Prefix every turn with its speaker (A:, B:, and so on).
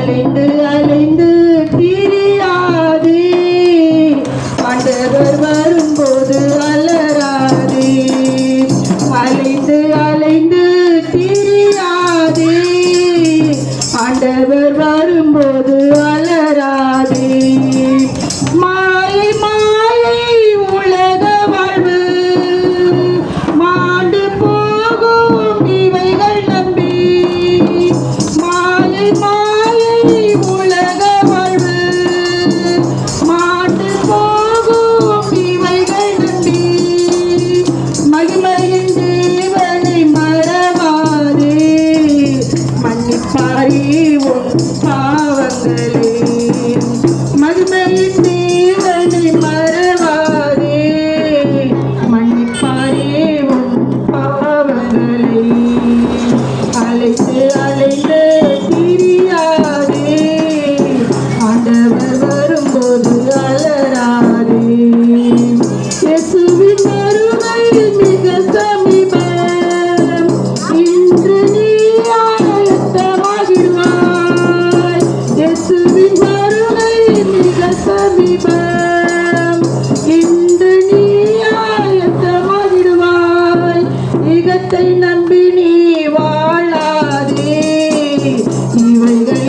A: அலைந்து அலைந்து திரியாதே, ஆண்டவர் வரும்போது அலராதே. அலைந்து அலைந்து திரியாதே, ஆண்டவர் வரும்போது அலராதே. மாயை மாயை உலக வாழ்வு, மாண்டு போகும் இவைகள் நம்பி. மாயை மாயை உலக வாழ்வு, மாண்டு போகும் இவைகள் நம்பி. மகிமையின் தேவனை மறவாதே, மன்னிப்பாரே உன் பாவங்களே. மகிமையின் தேவனை மறவாதே, மன்னிப்பாரே உன் பாவங்களே. அலைந்து அலைந்து திரியாதே, ஆண்டவர் வரும்போது அலராதே. இயேசுவின் வருகை மிக சமீபம், இன்று நீ ஆயத்தமாகிடுவாய். இயேசுவின் வருகை மிக சமீபம், இன்று நீ ஆயத்தமாகிடுவாய். இகத்தை நம்பி நீ வாழாதே, இவைகள்